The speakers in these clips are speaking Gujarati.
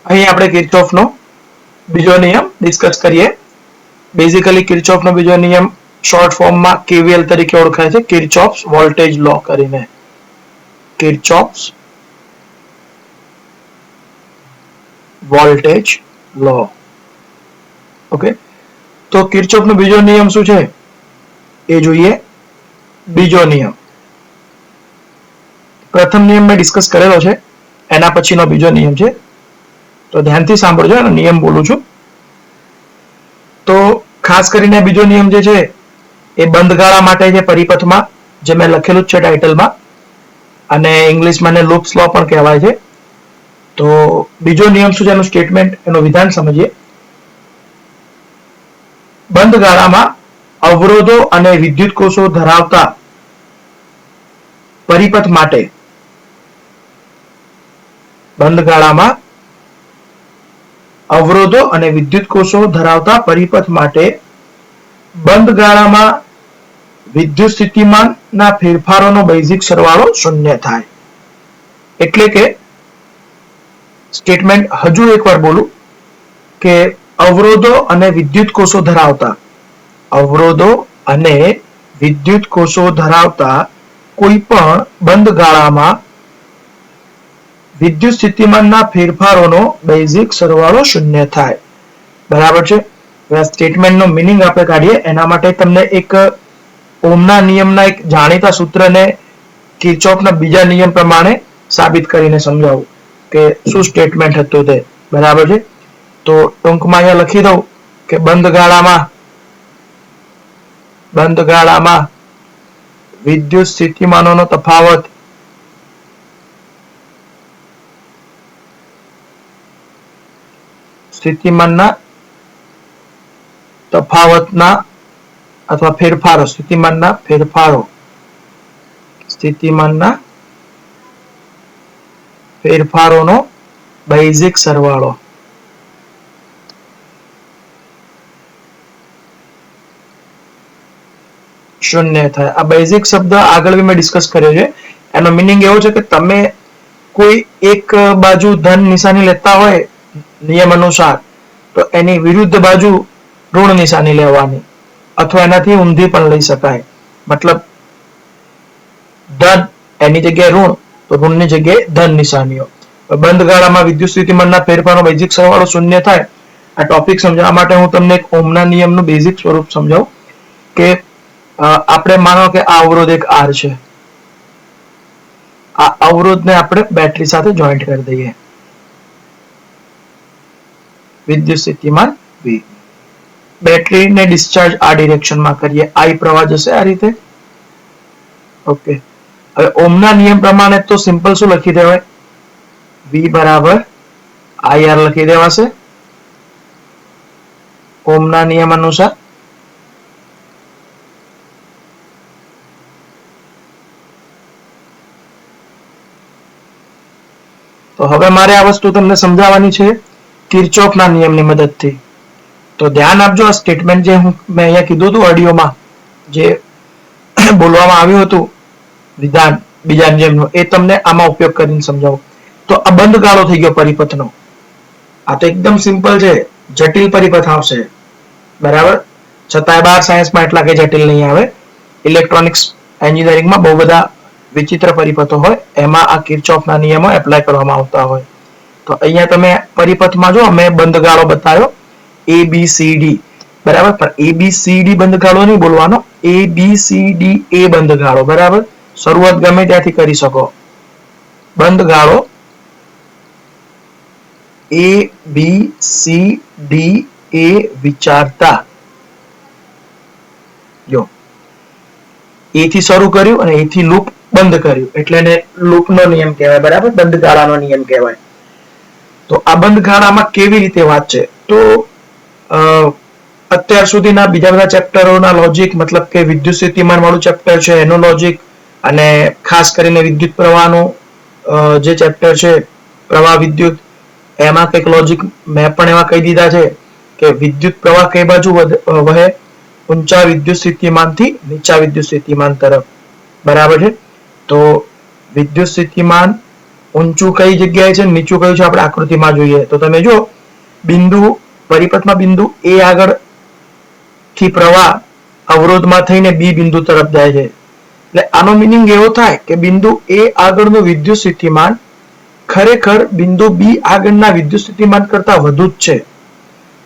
અહીં આપણે કિર્ચોફનો બીજો નિયમ ડિસ્કસ કરીએ. બેઝિકલી કિર્ચોફનો બીજો નિયમ શોર્ટ ફોર્મમાં KVL તરીકે ઓળખાય છે, કિર્ચોફ્સ વોલ્ટેજ લો કરીને. કિર્ચોફ્સ વોલ્ટેજ લો. ઓકે, તો કિર્ચોફનો બીજો નિયમ શું છે એ જોઈએ. બીજો નિયમ, પ્રથમ નિયમ મેં ડિસ્કસ કરેલો છે, એના પછીનો બીજો નિયમ છે, તો ધ્યાનથી સાંભળજો અને નિયમ બોલું છું. તો ખાસ કરીને બીજો નિયમ જે છે એ બંધ ગાળા માટે છે પરિપથમાં, જે મેં લખેલું જ છે ટાઇટલમાં, અને ઇંગ્લિશમાં એને લૂપ્સ લો પણ કહેવાય છે. તો બીજો નિયમ શું છે, એનું સ્ટેટમેન્ટ, એનું વિધાન સમજીએ. બંધ ગાળામાં અવરોધો અને વિદ્યુત કોષો ધરાવતા પરિપથ માટે, બંધ ગાળામાં અવરોધો અને વિદ્યુત કોષો ધરાવતા પરિપથ માટે બંધ ગાળામાં વિદ્યુત સ્થિતિમાનના ફેરફારોનો બેઝિક સરવાળો શૂન્ય થાય. એટલે કે સ્ટેટમેન્ટ હજુ એકવાર બોલું કે અવરોધો અને વિદ્યુત કોષો ધરાવતા, અવરોધો અને વિદ્યુત કોષો ધરાવતા કોઈ પણ બંધ ગાળામાં વિદ્યુત સ્થિતિમાનના ફેરફારોનો બેઝિક સરવાળો શૂન્ય થાય. બરાબર છે. સ્ટેટમેન્ટનો મિનિંગ આપણે કાઢીએ એના માટે તમને એક ઓહમના નિયમના એક જાણીતા સૂત્રને કિર્ચોફના બીજા નિયમ પ્રમાણે સાબિત કરીને સમજાવું કે શું સ્ટેટમેન્ટ હતું તે. બરાબર છે. તો ટૂંકમાં અહીંયા લખી દઉં કે બંધ ગાળામાં વિદ્યુત સ્થિતિમાનોનો તફાવત સ્થિતિમાનના તફાવતના અથવા ફેરફારો, સ્થિતિમાનના ફેરફારોનો બેઝિક સરવાળો શૂન્ય થાય. આ બેઝિક શબ્દ આગળ બી મેં ડિસ્કસ કર્યો છે. એનો મિનિંગ એવો છે કે તમે કોઈ એક બાજુ ધન નિશાની લેતા હોય નિયમ અનુસાર, તો એની વિરુદ્ધ બાજુ ઋણ નિશાની લેવાની, અથવા એનાથી ઊંધી પણ લઈ શકાય. મતલબ ધન એની જગ્યાએ ઋણ, તો ઋણની જગ્યાએ ધન નિશાનીઓ. બંધ ગાળામાં વિદ્યુત સ્થિતિમાનના ફેરફારનો બેઝિક સરવાળો શૂન્ય થાય. આ ટોપિક સમજાવવા માટે હું તમને એક ઓહમના નિયમનું બેઝિક સ્વરૂપ સમજાવું કે આપણે માનો કે આ અવરોધ એક R છે, આ અવરોધને આપણે બેટરી સાથે જોઈન્ટ કરી દઈએ. વિદ્યુત સ્થિતિમાન V, બેટરીને ડિસ્ચાર્જ આ ડિરેક્શનમાં કરીએ, I પ્રવાહ જશે આ રીતે. ઓકે, હવે ઓહમના નિયમ પ્રમાણે તો સિમ્પલ શું લખી દેવાય, V બરાબર IR લખી દેવાશે ઓહમના નિયમ અનુસાર. તો હવે મારે આ વસ્તુ તમને સમજાવવાની છે કિર્ચોફના નિયમની મદદથી. તો ધ્યાન આપજો, આ સ્ટેટમેન્ટ જે મેં અહીંયા કીધું હતું ઓડિયોમાં, જે બોલવામાં આવ્યું હતું વિધાન બીજા નિયમનું, એ તમને આમાં ઉપયોગ કરીને સમજાવું. તો આ બંધ ગાળો થઈ ગયો પરિપથનો. આ તો એકદમ સિમ્પલ છે, જટિલ પરિપથ આવશે. બરાબર, છતાંય બાર સાયન્સમાં એટલા કે જટિલ નહીં આવે. ઇલેક્ટ્રોનિક્સ એન્જિનિયરિંગમાં બહુ બધા વિચિત્ર પરિપથો હોય, એમાં આ કિર્ચોફના નિયમો એપ્લાય કરવામાં આવતા હોય. તો અહીંયા તમે પરિપથમાં જો મેં બંધ ગાળો બતાવ્યો ABCD, બરાબર, પણ ABCD બંધ ગાળો નહીં બોલવાનો, ABCDA બંધ ગાળો. બરાબર, શરૂઆત ગમે ત્યાંથી કરી શકો. બંધ ગાળો ABCDA વિચારતા, જો A થી શરૂ કર્યું અને A થી લૂપ બંધ કર્યું, એટલે એને લૂપનો નિયમ કહેવાય. બરાબર, બંધ ગાળાનો નિયમ કહેવાય. તો આ બંધ ગાળામાં કેવી રીતે વાત છે, તો અત્યાર સુધીના બીજા બધા ચેપ્ટરોના લોજિક, મતલબ કે વિદ્યુત સ્થિતિમાન વાળું ચેપ્ટર છે એનું લોજિક, અને ખાસ કરીને વિદ્યુત પ્રવાહનું જે ચેપ્ટર છે પ્રવાહ વિદ્યુત, એમાં કંઈક લોજિક મેં પણ એવા કહી દીધા છે કે વિદ્યુત પ્રવાહ કઈ બાજુ વહે, ઊંચા વિદ્યુત સ્થિતિમાનથી નીચા વિદ્યુત સ્થિતિમાન તરફ. બરાબર છે. તો વિદ્યુત સ્થિતિમાન ઊંચું કઈ જગ્યાએ છે નીચું કયું છે આપણે આકૃતિમાં જોઈએ તો તમે જો બિંદુ પરિપથમાં બિંદુ એ આગળ થી પ્રવાહ અવરોધમાં થઈને બી બિંદુ તરફ જાય છે એટલે આનો મિનિંગ એવો થાય કે બિંદુ એ આગળનું વિદ્યુત સ્થિતિમાન ખરેખર બિંદુ બી આગળના વિદ્યુત સ્થિતિમાન કરતા વધુ જ છે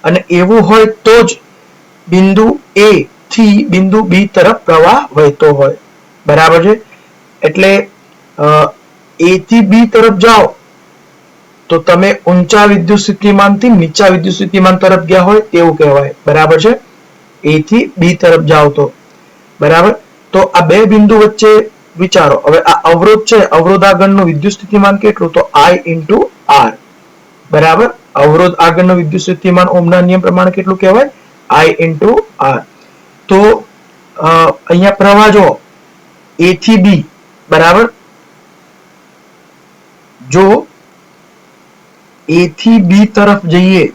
અને એવું હોય તો જ બિંદુ એ થી બિંદુ બી તરફ પ્રવાહ વહેતો હોય બરાબર છે એટલે એ થી બી તરફ જાઓ તો તમે ઊંચા વિદ્યુત સ્થિતિમાનથી નીચા વિદ્યુત સ્થિતિમાન તરફ ગયા હોય તેવું કહેવાય બરાબર છે એ થી બી તરફ જાઓ તો બરાબર તો આ બે બિંદુ વચ્ચે વિચારો હવે આ અવરોધ છે અવરોધ આગળનું વિદ્યુત સ્થિતિમાન કેટલું તો I × R બરાબર અવરોધ આગળનું વિદ્યુત સ્થિતિમાન ઓહમના નિયમ પ્રમાણે કેટલું કહેવાય I × R તો અહીંયા પ્રવાહ જો એ થી બી બરાબર જો એ થી બી તરફ જઈએ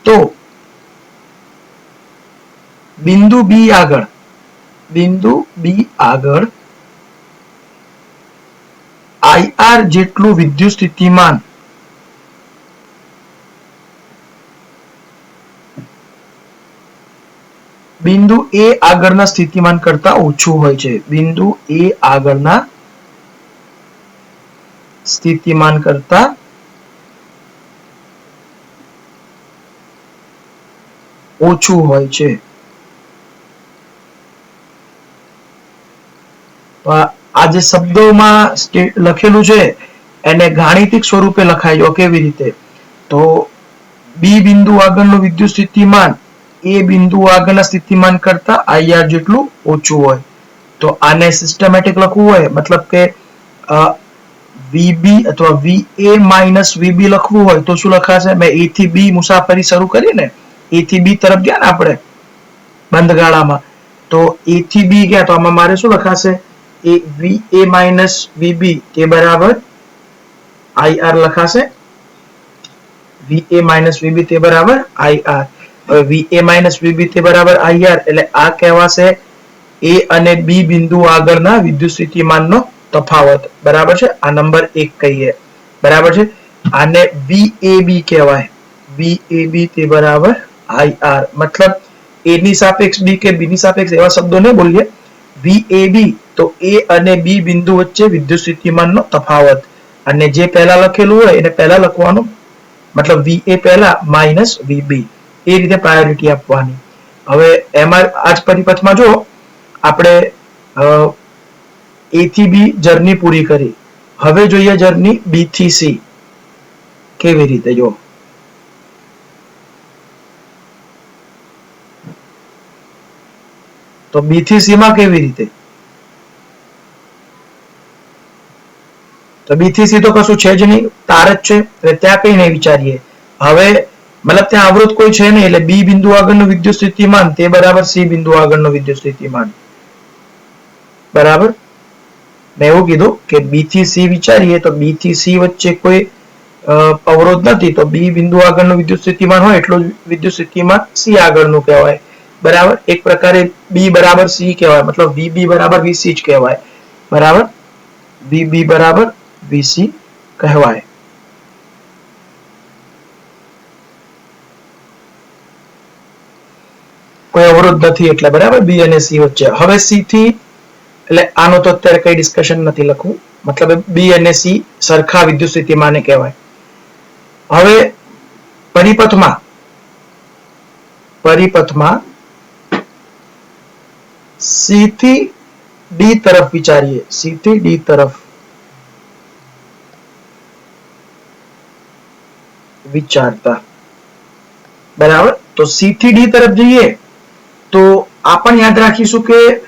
તો બિંદુ બી આગળ IR જેટલું વિદ્યુત સ્થિતિમાન બિંદુ એ આગળના સ્થિતિમાન કરતા ઓછું હોય છે બિંદુ એ આગળના સ્થિતિમાન કરતા ઓછું હોય છે આ જે શબ્દોમાં લખેલું છે એને ગાણિતિક સ્વરૂપે લખાય જો કેવી રીતે તો બી બિંદુ આગળનું વિદ્યુત સ્થિતિમાન એ બિંદુ આગળના સ્થિતિમાન કરતા IR જેટલું ઓછું હોય તો આને સિસ્ટમેટિક લખવું હોય મતલબ કે VB અથવા VA - VB લખવું હોય તો શું લખાશે મેં A થી B મુસાફરી શરૂ કરી ને A થી B તરફ ગયા ને આપણે બંધ ગાળામાં તો A થી B ગયા તો આમાં મારે શું લખાશે એ VA - VB તે બરાબર IR લખાશે VA - VB તે બરાબર IR હવે VA - VB તે બરાબર IR એટલે આ કહેવાશે A અને B બિંદુ આગળના વિદ્યુત સ્થિતિમાનનો તફાવત બરાબર છે આ નંબર 1 કહીએ બરાબર છે આને VAB કહેવાય VAB તે બરાબર IR મતલબ A ની સાપેક્ષ B કે B ની સાપેક્ષ એવા શબ્દો ન બોલીએ VAB તો A અને B બિંદુ વચ્ચે વિદ્યુત સ્થિતિમાનનો તફાવત અને જે પહેલા લખેલું હોય એને પહેલા લખવાનું મતલબ VA પહેલા માઈનસ VB એ રીતે પ્રાયોરિટી આપવાની હવે એમાં આજ પરિપથમાં જો આપણે A થી B જર્ની પૂરી કરી હવે જોઈએ જર્ની B થી C કેવી રીતે જો તો B થી C માં કેવી રીતે તો B થી C તો કશું છે જ નહીં તાર જ છે એટલે ત્યાં કઈ નહીં વિચારીએ હવે મતલબ ત્યાં અવરોધ કોઈ છે નહીં એટલે B બિંદુ આગળનું વિદ્યુત સ્થિતિમાન તે બરાબર C બિંદુ આગળનું વિદ્યુત સ્થિતિમાન બરાબર મેં એવું કીધું કે B થી C વિચારીએ તો B થી C વચ્ચે કોઈ અવરોધ નથી તો B બિંદુ આગળનું વિદ્યુત સ્થિતિમાન હોય એટલું વિદ્યુત સ્થિતિમાન C આગળનું કહેવાય બરાબર એક પ્રકારે B બરાબર C કહેવાય મતલબ VB બરાબર VC જ કહેવાય બરાબર VB બરાબર VC કહેવાય કોઈ અવરોધ નથી એટલે બરાબર B અને C વચ્ચે હવે C થી એટલે આનો તો અત્યારે કઈ ડિસ્કશન નથી લખવું મતલબ B અને C સરખા વિદ્યુત સ્થિતિમાને કહેવાય હવે પરિપથમાં C થી D તરફ વિચારીએ C થી D તરફ વિચારતા બરાબર તો C થી D તરફ જઈએ તો આ પણ યાદ રાખીશું કે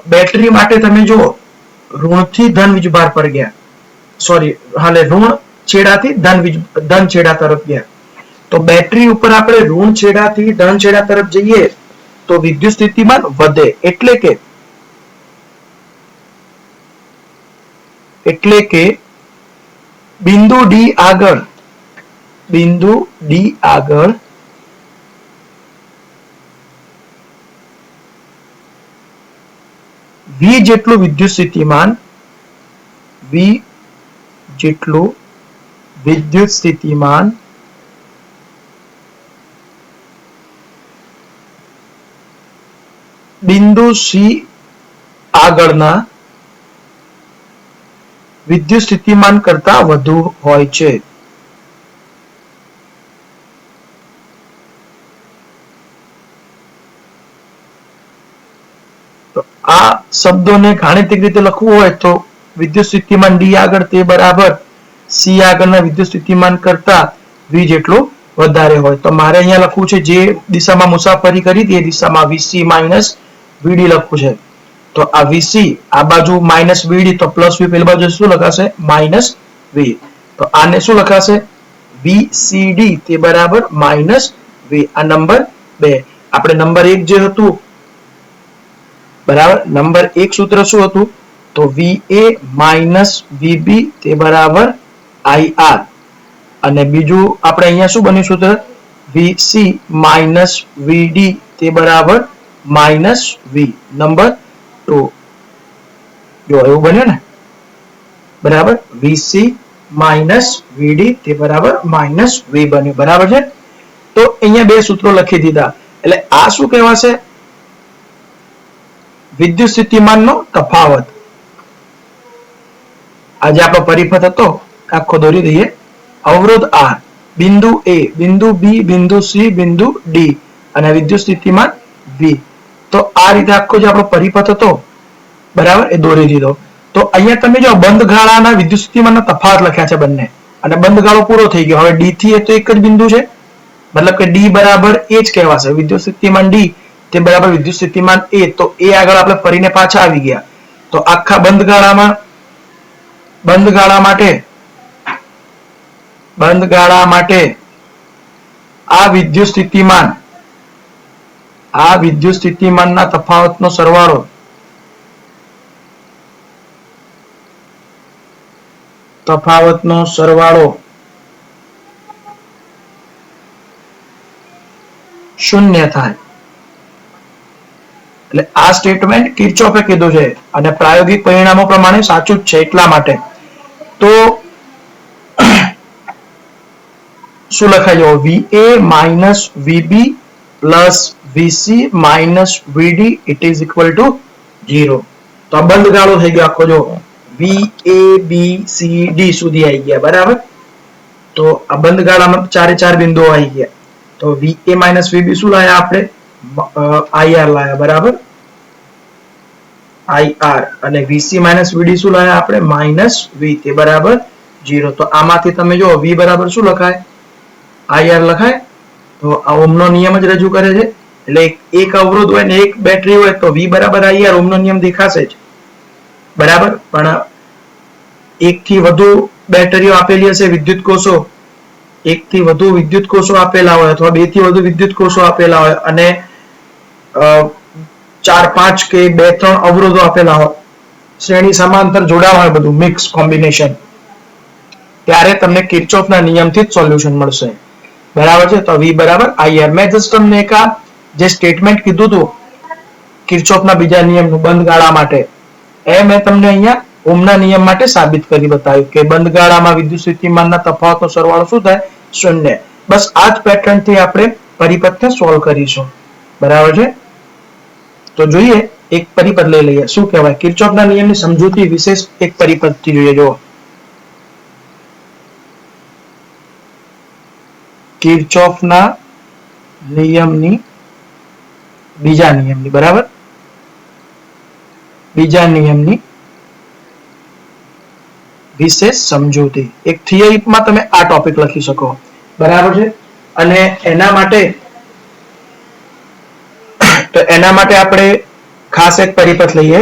બેટરી માટે તમે જો ઋણથી ધન વીજભાર પર ગયા સોરી હાલે ઋણ છેડાથી ધન છેડા તરફ ગયા તો બેટરી ઉપર આપણે ઋણ છેડાથી ધન છેડા તરફ જઈએ તો વિદ્યુત સ્થિતિમાન વધે એટલે કે બિંદુ D આગળ V જેટલું વિદ્યુત સ્થિતિમાન V જેટલું વિદ્યુત સ્થિતિમાન બિંદુ C આગળના વિદ્યુત સ્થિતિમાન કરતા વધુ હોય છે. તો આ શબ્દોને ગાણિતિક રીતે લખવું હોય તો વિદ્યુત સ્થિતિમાન D આગળ તે બરાબર C આગળના વિદ્યુત સ્થિતિમાન કરતા V જેટલું વધારે હોય. તો મારે અહીંયા લખવું છે જે દિશામાં મુસાફરી કરી તે દિશામાં VC માઇનસ VD લખવું છે. તો આ VC આ બાજુ માઇનસ VD તો પ્લસ V પેલી બાજુ શું લખાશે માઇનસ V. તો આને શું લખાશે VCD તે બરાબર માઇનસ V. આ નંબર 2. આપણે નંબર 1 જે હતું બરાબર નંબર 1 સૂત્ર શું હતું તો VA માઇનસ VB તે બરાબર IR અને બીજું આપણે અહીંયા શું બન્યું સૂત્ર VC માઇનસ VD તે બરાબર માઇનસ V. નંબર 2 જો એવું બન્યું ને બરાબર VC માઇનસ VD તે બરાબર માઇનસ V બન્યું બરાબર છે. તો અહીંયા બે સૂત્રો લખી દીધા એટલે આ શું કહેવાશે વિદ્યુત સ્થિતિમાનનો તફાવત. આજે આપણો પરિપથ હતો આખો દોરી દઈએ. અવરોધ R બિંદુ A બિંદુ B બિંદુ C બિંદુ D અને વિદ્યુત સ્થિતિમાન V. તો આ રીતે આખો જે આપણો પરિપથ હતો બરાબર એ દોરી દીધો. તો અહીંયા તમે જો બંધ ગાળાના વિદ્યુત સ્થિતિમાનનો તફાવત લખ્યા છે બંને અને બંધ ગાળો પૂરો થઈ ગયો. હવે D થી એ તો એક જ બિંદુ છે મતલબ કે D બરાબર એ જ કહેવાશે વિદ્યુત સ્થિતિમાન D તે બરાબર વિદ્યુત સ્થિતિમાન A. તો એ આગળ આપણે ફરીને પાછા આવી ગયા. તો આખા બંધ ગાળા માટે આ વિદ્યુત સ્થિતિમાનના તફાવતનો સરવાળો 0 થાય. એટલે આ સ્ટેટમેન્ટ કિર્ચોફે કીધું છે અને પ્રાયોગિક પરિણામો પ્રમાણે સાચું જ છે. એટલા માટે તો શું લખાય જો VA minus VB plus VC minus VD it is equal to 0. તો આ બંધ ગાળો થઈ ગયો આખો જો VABCD સુધી આવી ગયા બરાબર. તો આ બંધ ગાળામાં ચારે ચાર બિંદુઓ આવી ગયા. તો VA માઇનસ VB શું લાયા આપણે IR લાયા બરાબર IR અને VC માઇનસ VD શું લાયા આપણે માઇનસ V તે બરાબર 0. તો આમાંથી તમે જો V બરાબર શું લખાય IR લખાય. તો આ ઓહમનો નિયમ જ રજૂ કરે છે. એટલે એક અવરોધ હોય ને એક બેટરી હોય તો V બરાબર IR ઓહમનો નિયમ દેખાશે જ બરાબર. પણ એક થી વધુ બેટરીઓ આપેલી હશે વિદ્યુત કોષો એક થી વધુ વિદ્યુત કોષો આપેલા હોય અથવા બે થી વધુ વિદ્યુત કોષો આપેલા હોય અને 4-5 કે 2-3 અવરોધો આપેલા હોય શ્રેણી સમાંતર જોડાવા હોય બધું મિક્સ કોમ્બિનેશન ત્યારે તમને કિર્ચોફના નિયમથી જ સોલ્યુશન મળશે બરાબર છે. તો V બરાબર IR. મેં જસ્ટ તમને એક જે સ્ટેટમેન્ટ કીધું હતું કિર્ચોફના બીજા નિયમનું બંધ ગાળા માટે એ મેં તમને અહીંયા ઓહમના નિયમ માટે સાબિત કરી બતાવ્યું કે બંધ ગાળામાં વિદ્યુત સ્થિતિમાનના તફાવતનો સરવાળો શું થાય 0. બસ આ જ પેટર્ન થી આપણે પરિપથને સોલ્વ કરીશું બરાબર છે. તો જોઈએ એક પરિપથ લઈ લઈએ શું કહેવાય કિર્ચોફના નિયમની સમજૂતી વિશેષ એક પરિપથથી જોઈએ. જો કિર્ચોફના નિયમની બીજા નિયમની બરાબર બીજા નિયમની વિશેષ સમજૂતી. એક થિયરીમાં તમે આ ટોપિક લખી શકો બરાબર છે. અને એના માટે આપણે ખાસ એક પરિપથ લઈએ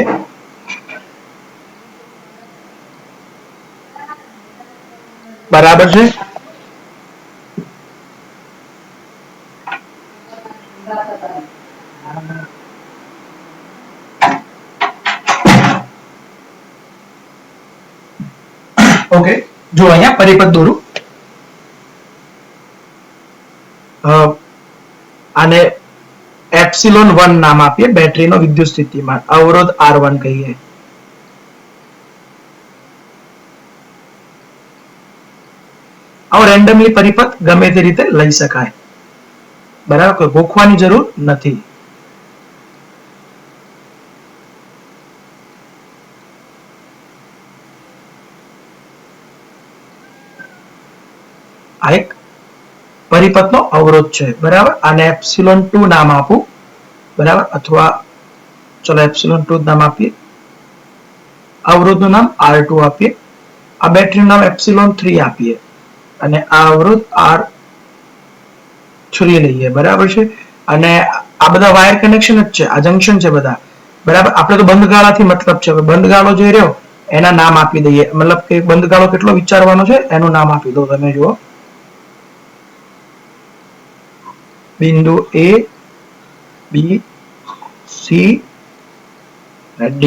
બરાબર છે. ઓકે જો અહીંયા પરિપથ દોરું આને FC એપ્સિલોન 1 નામ આપીએ બેટરીનો વિદ્યુત સ્થિતિમાન, અવરોધ R1 કહીએ. આવો રેન્ડમલી પરિપથ ગમે તે રીતે લઈ શકાય, બરાબર, કોઈ ગોખવાની જરૂર નથી. આ એક પરિપથનો અવરોધ છે, બરાબર. આને એપ્સિલોન 2 નામ આપું, બરાબર, અથવા ચલો એપ્સિલોન 2 નામ આપીએ. અવરોધનું નામ R2 આપીએ. આ બેટરીનું નામ એપ્સિલોન 3 આપીએ અને આ અવરોધ R3 લઈએ, બરાબર છે. અને આ બધા વાયર કનેક્શન જ છે, આ જંકશન છે બધા, બરાબર. આપણે તો બંધ ગાળાથી મતલબ છે, બંધ ગાળો જે રહ્યો એના નામ આપી દઈએ, મતલબ કે બંધ ગાળો કેટલો વિચારવાનો છે એનું નામ આપી દો. તમે જુઓ, બિંદુ A, B, C અને D.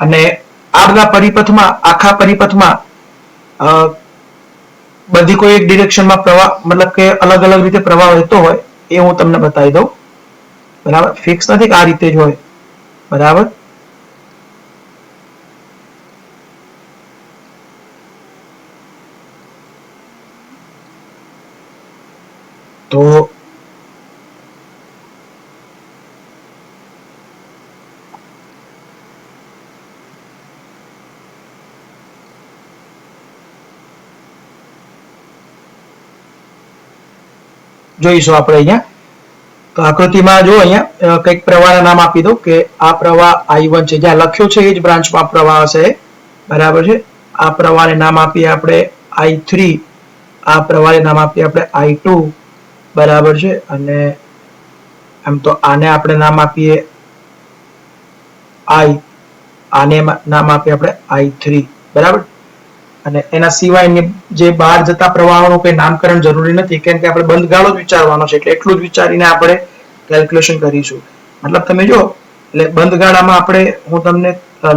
અને આ બધા પરિપથમાં, આખા પરિપથમાં બધી કોઈ એક ડિરેક્શનમાં પ્રવાહ, મતલબ કે અલગ અલગ રીતે પ્રવાહ વહેતો હોય એ હું તમને બતાવી દઉં, બરાબર. ફિક્સ નથી કે આ રીતે જ હોય, બરાબર. તો જોઈશું આપણે અહીંયા, તો આકૃતિમાં જો અહીંયા કંઈક પ્રવાહના નામ આપી દો કે આ પ્રવાહ I1 છે, જ્યાં લખ્યું છે એ જ બ્રાન્ચમાં પ્રવાહ હશે, બરાબર છે. આ પ્રવાહને નામ આપીએ આપણે I3, આ પ્રવાહને નામ આપીએ આપણે I2, બરાબર છે. અને એમ તો આને આપણે નામ આપીએ I, આને નામ આપીએ આપણે I3, બરાબર. અને એના સિવાયની જે બહાર જતા પ્રવાહોનું કોઈ નામકરણ જરૂરી નથી, કેમ કે આપણે બંધ ગાળો જ વિચારવાનો છે, એટલે એટલું જ વિચારીને આપણે કેલ્ક્યુલેશન કરીશું. મતલબ તમે જો, એટલે બંધ ગાળામાં આપણે, હું તમને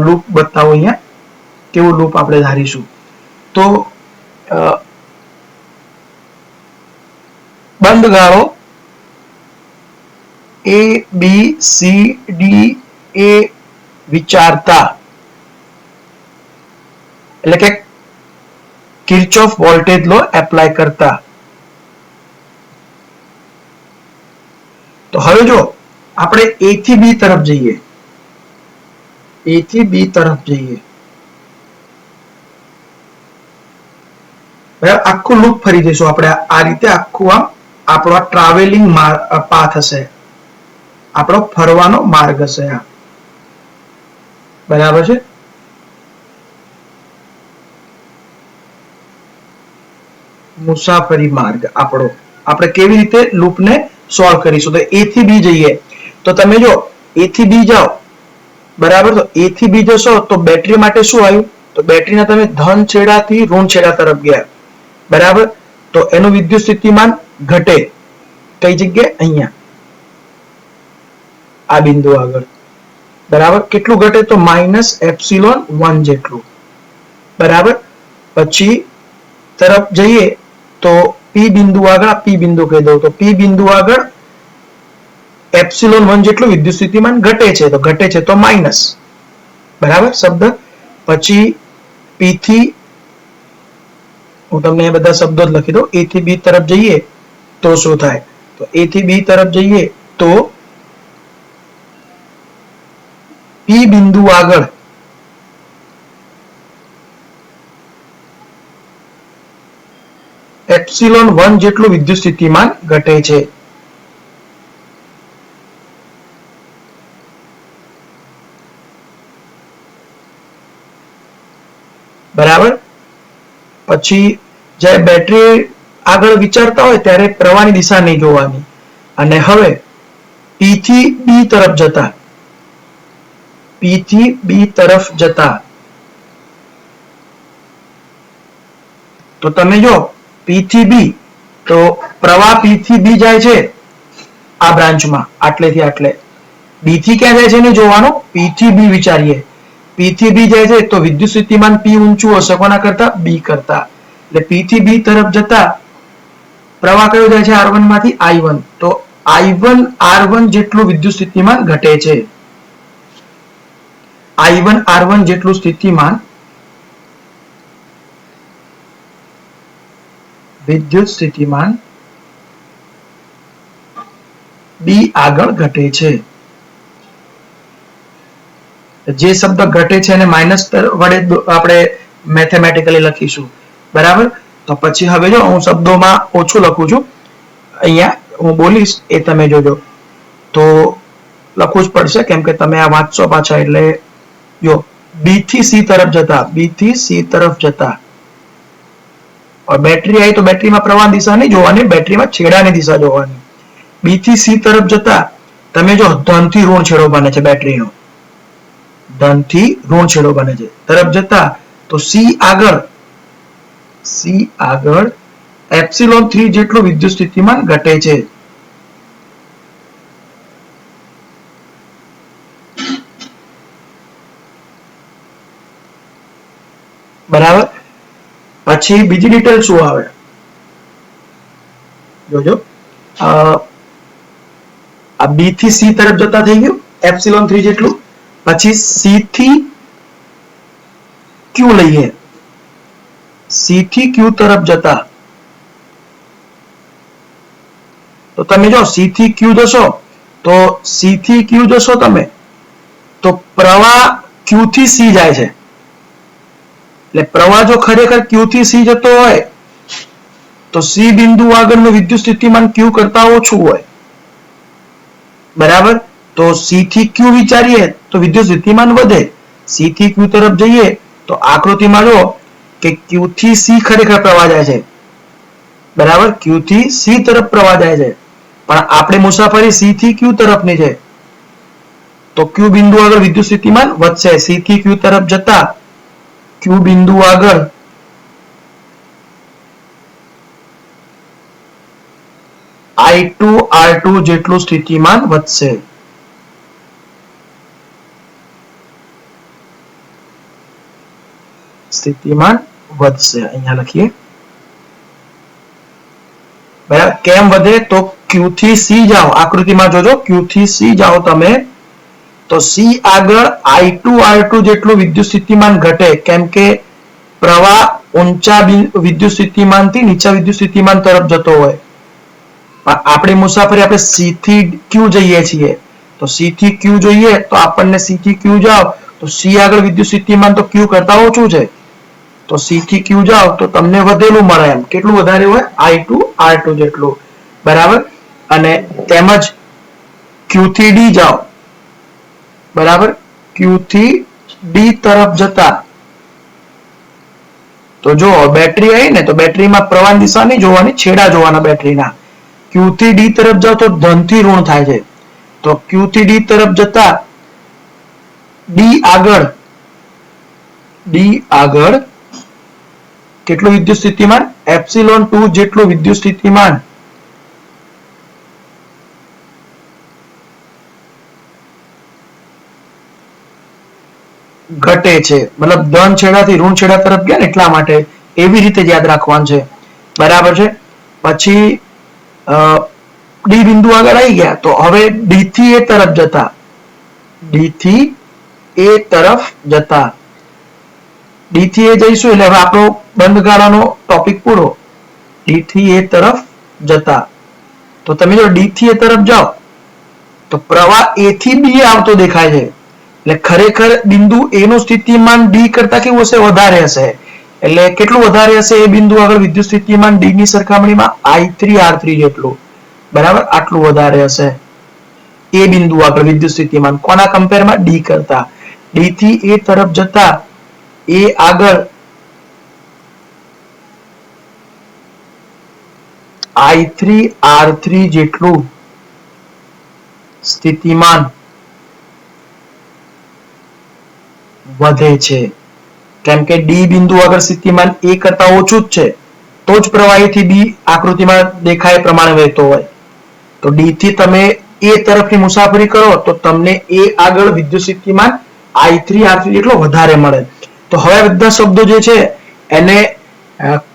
લૂપ બતાવું અહીંયા, કેવું લૂપ આપણે ધારીશું. તો બંધ ગાળો A, B, C, D, A વિચારતા, એટલે કે કિર્ચોફ વોલ્ટેજ લો એપ્લાય કરતા. તો હવે જો આપણે A થી B તરફ જઈએ, A થી B તરફ જઈએ, બરાબર. આખું લૂપ ફરી જઈશું આપણે આ રીતે, આખું આમ આપણો ટ્રાવેલિંગ પાથ હશે, આપણો ફરવાનો માર્ગ હશે આ, બરાબર છે. મુસાફરી માર્ગ આપણો, આપણે કેવી રીતે લૂપને સોલ્વ કરીશું. તો A થી B જઈએ, તો તમે જો A થી B જાઓ, બરાબર. તો A થી B જશો તો બેટરી માટે શું આવ્યું, તો બેટરીના તમે ધન છેડાથી ઋણ છેડા તરફ ગયા, બરાબર. તો એનું વિદ્યુત સ્થિતિમાન ઘટે, કઈ જગ્યાએ, અહીંયા આ બિંદુ આગળ, બરાબર. કેટલું ઘટે, તો -ε1 જેટલું, બરાબર. પછી તરફ જઈએ તો P બિંદુ આગળ, P બિંદુ કહી દઉં, તો P બિંદુ આગળ ε1 જેટલું વિદ્યુત સ્થિતિમાન ઘટે છે, તો ઘટે છે તો માઇનસ, બરાબર શબ્દ. પછી P થી, હું તમને એ બધા શબ્દો જ લખી દઉં, A થી B તરફ જઈએ તો શું થાય, તો A થી B તરફ જઈએ તો P બિંદુ આગળ ε1 જેટલું વિદ્યુત સ્થિતિમાન ઘટે છે, બરાબર. પછી જ્યારે બેટરી આગળ વિચારતા હોય ત્યારે પ્રવાહની દિશા નહીં જોવાની. અને હવે P થી B તરફ જતા, P થી B તરફ જતા, તો તમે જો P થી B, તો પ્રવાહ P થી B જાય છે આ બ્રાન્ચમાં, આટલેથી આટલે. B થી ક્યાં જાય છે એને જોવાનું, P થી B વિચારીએ. P થી B જાય છે તો વિદ્યુત સ્થિતિમાન P ઊંચું હશે કોના કરતા, B કરતા. એટલે P થી B તરફ જતા પ્રવાહ કયો જાય છે R1 માંથી, I1. તો I1 R1 જેટલું વિદ્યુત સ્થિતિમાન ઘટે છે. I1 R1 જેટલું સ્થિતિમાન વિદ્યુત સ્થિતિમાન B આગળ ઘટે છે. જે શબ્દ ઘટે છે એને માઇનસ વડે આપણે મેથેમેટિકલી લખીશું. બરાબર. તો પછી હવે જો હું શબ્દોમાં ઓછું લખું છું, અહીંયા હું બોલીશ એ તમે જોજો. તો લખવું જ પડશે કેમ કે તમે આ વાંચશો પાછા. એટલે જો B થી C તરફ જતા, B થી C તરફ જતા, બેટરી આવી તો બેટરીમાં પ્રવાહ દિશા નહીં જોવાની, બેટરીમાં છેડાની દિશા જોવાની. B થી C તરફ જતા તમે જો ધનથી ઋણ છેડો બને છે, બેટરીનો ધનથી ઋણ છેડો બને છે તરફ જતા, તો C આગળ એપ્સિલોન 3 જેટલું વિદ્યુત સ્થિતિમાન ઘટે છે. બરાબર. પછી બીજી ડિટેલ શું આવે જોજો. આ B થી C તરફ જતા થઈ ગયું એપ્સિલોન 3 જેટલું. પછી C થી Q લઈએ, C થી Q તરફ જતા, તો તમે જો C થી Q જશો, તો C થી Q જશો તમે તો પ્રવાહ Q થી C જાય છે. એટલે પ્રવાહ જો ખરેખર Q થી C જતો હોય તો C બિંદુ આગળનું વિદ્યુત સ્થિતિમાન Q કરતા ઓછું હોય. બરાબર. તો C થી Q વિચારીએ તો વિદ્યુત સ્થિતિમાન વધે. C થી Q તરફ જઈએ તો આકૃતિમાં જો કે Q થી C ખરેખર પ્રવાહ જાય છે. બરાબર. Q થી C તરફ પ્રવાહ જાય છે, પણ આપણે મુસાફરી C થી Q તરફની છે. તો Q બિંદુ આગળ વિદ્યુત સ્થિતિમાન વધશે. C થી Q તરફ જતા Q બિંદુ આગળ I2 R2 જેટલું સ્થિતિમાન વધશે. સ્થિતિમાન વધશે અહીંયા લખીએ. બરાબર. કેમ વધે? તો Q થી C જાઓ, આકૃતિમાં જોજો, Q થી C જાઓ તમે તો C આગળ I2 R2 જેટલું વિદ્યુત સ્થિતિમાન ઘટે, કેમ કે પ્રવાહ ઊંચા વિદ્યુત સ્થિતિમાનથી નીચા વિદ્યુત સ્થિતિમાન તરફ જતો હોય. આપણી મુસાફરી આપણે C થી Q જઈએ છીએ, તો C થી Q જોઈએ તો આપણને C થી Q જાઓ તો C આગળ વિદ્યુત સ્થિતિમાન તો Q કરતા ઓછું છે. તો C થી Q જાઓ તો તમને વધેલું મળે. એમ કેટલું વધારે હોય? I2 R2 જેટલું. બરાબર. અને તેમજ Q થી D જાઓ. બરાબર. Q થી D તરફ જતા તો જો બેટરી આવી ને તો બેટરીમાં પ્રવાહ દિશા નહીં જોવાની, છેડા જોવાના બેટરીના. Q થી D તરફ જાઓ તો ધનથી ઋણ થાય છે. તો Q થી D તરફ જતા D આગળ કેટલું વિદ્યુત સ્થિતિમાન? એપ્સિલોન 2 જેટલું વિદ્યુત સ્થિતિમાન ઘટે છે. મતલબ ધન છેડાથી ઋણ છેડા તરફ ગયા ને એટલા માટે. એવી રીતે યાદ રાખવાનું છે. બરાબર છે. પછી D બિંદુ આગળ આવી ગયા તો હવે D થી A તરફ જતા, D થી A તરફ જતા, D થી A જઈશું એટલે હવે આપણો બંધ ગાળાનો ટોપિક પૂરો. D થી A તરફ જતા તો તમે જો D થી A તરફ જાઓ તો પ્રવાહ A થી B આવતો દેખાય છે. એટલે ખરેખર બિંદુ A નું સ્થિતિમાન D કરતા કેવું હશે? વધારે હશે. એટલે કેટલું વધારે હશે? એ બિંદુ આગળ વિદ્યુત સ્થિતિમાન D ની સરખામણીમાં I3 R3 જેટલું. બરાબર. આટલું વધારે હશે એ બિંદુ આગળ વિદ્યુત સ્થિતિમાન. કોના કમ્પેરમાં? D કરતા. D થી A તરફ જતા A આગળ I3 R3 જેટલું સ્થિતિમાન વધે છે. કેમ કે D બિંદુ આગળ સ્થિતિમાન A કરતા ઓછું જ છે, તો જ પ્રવાહીથી B આકૃતિમાં દેખાય પ્રમાણે વહેતો હોય. તો D થી તમે A તરફની મુસાફરી કરો તો તમને A આગળ વિદ્યુત સ્થિતિમાન I3 R3 જેટલો વધારે મળે. તો હવે બધા શબ્દો જે છે એને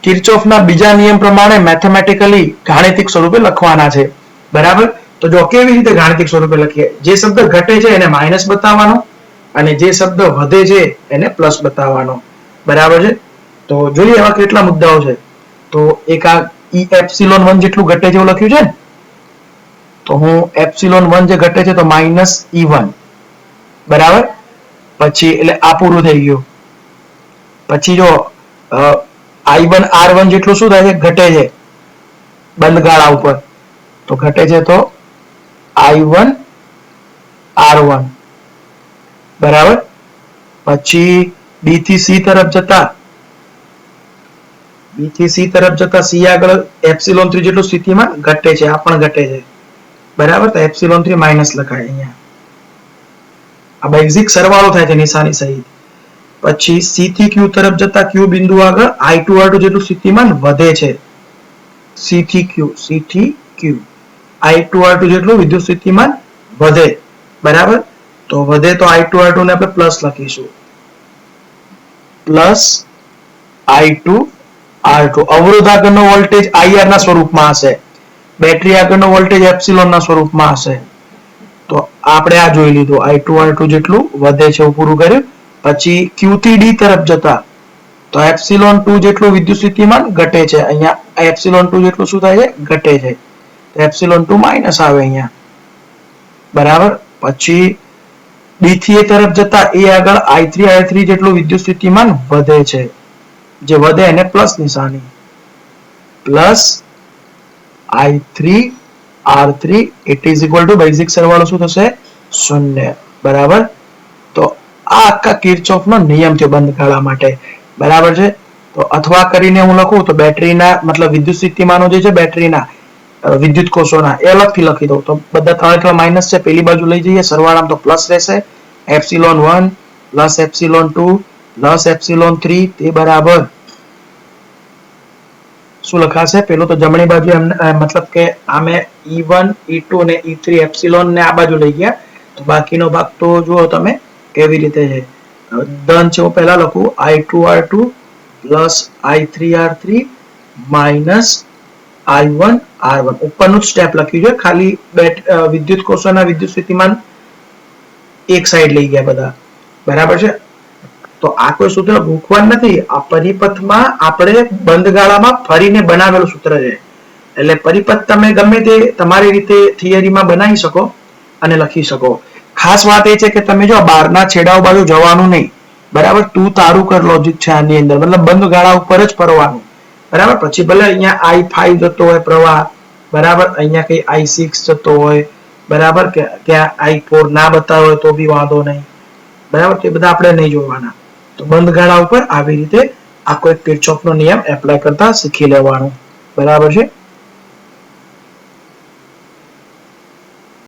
કિર્ચોફના બીજા નિયમ પ્રમાણે મેથેમેટિકલી ગાણિતિક સ્વરૂપે લખવાના છે. બરાબર. તો તો જો કેવી રીતે ગાણિતિક સ્વરૂપે લખીએ, જે શબ્દ ઘટે છે એને માઇનસ બતાવવાનો અને જે શબ્દ વધે છે એને પ્લસ બતાવવાનો, બરાબર છે. તો જોઈએ એવા કેટલા મુદ્દાઓ છે. તો એક આ એપ્સિલોન 1 જેટલું ઘટે છે એવું લખ્યું છે ને, તો હું એપ્સિલોન 1 જે ઘટે છે તો માઇનસ E1, બરાબર. પછી એટલે આ પૂરું થઈ ગયું. પછી જો I1 R1 જેટલું શું થાય છે, ઘટે છે બંધ ગાળા ઉપર, તો ઘટે છે તો I1 R1, બરાબર. પછી B થી C તરફ જતા C આગળ એપ્સિલોન 3 જેટલું સ્થિતિમાન ઘટે છે, આ પણ ઘટે છે, બરાબર. તો એપ્સિલોન 3 માઇનસ લખાય અહીંયા. આ બેઝિક સરવાળો થાય છે નિશાની સહિત. પછી C થી Q તરફ જતા Q બિંદુ આગળ I2 R2 જેટલું સ્થિતિમાન વધે છે. C થી Q I2 R2 જેટલું વિદ્યુત સ્થિતિમાન વધે, બરાબર. તો વધે તો I2 R2 ને આપણે પ્લસ લખીશું, પ્લસ I2 R2. અવરોધ આગળનો વોલ્ટેજ IR ના સ્વરૂપમાં હશે, બેટરી આગળનો વોલ્ટેજ એપ્સિલોન ના સ્વરૂપમાં હશે. તો આપણે આ જોઈ લીધું, I2 R2 જેટલું વધે છે પૂરું કર્યું. પછી Q થી D તરફ જતા તો એપ્સિલોન 2 જેટલું વિદ્યુત સ્થિતિમાન ઘટે છે. અહીંયા એપ્સિલોન 2 જેટલું શું થાય છે, ઘટે છે. તો એપ્સિલોન 2 માઇનસ આવે અહીંયા, બરાબર. પછી D થી A તરફ જતા A આગળ I3 R3 જેટલું વિદ્યુત સ્થિતિમાન વધે છે, જે વધે એને પ્લસ નિશાની, plus I3 R3 it is equal to basic સરવાળો શું થશે, 0, બરાબર. તો આ આખા કિર્ચોફનો નિયમ છે બંધ ગાળા માટે, બરાબર છે. તો અથવા કરીને હું લખું તો બેટરીના મતલબ વિદ્યુત સ્થિતિમાનો જે છે બેટરીના વિદ્યુત કોષોના એ અલગથી લખી દઉં તો બધા ત્રણ એકલા માઇનસ છે, પેલી બાજુ લઈ જઈએ સરવાળામાં તો પ્લસ રહેશે. Epsilon 1 plus epsilon 2 plus epsilon 3 તે બરાબર શું લખાશે, પેલું તો જમણી બાજુ મતલબ કે આમે E1 E2 અને E3 એપ્સિલોન ને આ બાજુ લઈ ગયા, તો બાકીનો ભાગ તો જુઓ તમે કેવી રીતે છે. ધન છે હું પહેલા લખું I2 R2 plus I3 R3 minus I1 R1. ઉપરનું જ સ્ટેપ લખ્યું છે, ખાલી વિદ્યુત કોષોના વિદ્યુત સ્થિતિમાન એક સાઈડ લઈ ગયા બધા, બરાબર છે. તો આ કોઈ સૂત્ર ભૂખવાનું નથી, આ પરિપથમાં આપણે બંધ ગાળામાં ફરીને બનાવેલું સૂત્ર છે. એટલે પરિપથ તમે ગમે તે તમારી રીતે થિયરીમાં બનાવી શકો અને લખી શકો. ખાસ વાત એ છે કે તમે જો બહારના છેડાઓ બાજુ જવાનું નહીં, બરાબર. તું તારું કર લોજિક છે આની અંદર, મતલબ બંધ ગાળા ઉપર જ ફરવાનું, બરાબર. પછી ભલે અહીંયા I5 જતો હોય પ્રવાહ, બરાબર, અહીંયા કઈ I6 જતો હોય, બરાબર, કે ત્યાં I4 ના બતાવો હોય તો બી વાંધો નહીં, બરાબર. તે બધા આપણે નહીં જોવાના. તો બંધ ગાળા ઉપર આવી રીતે આખો એક કિર્ચોફનો નિયમ એપ્લાય કરતા શીખી લેવાનું, બરાબર છે.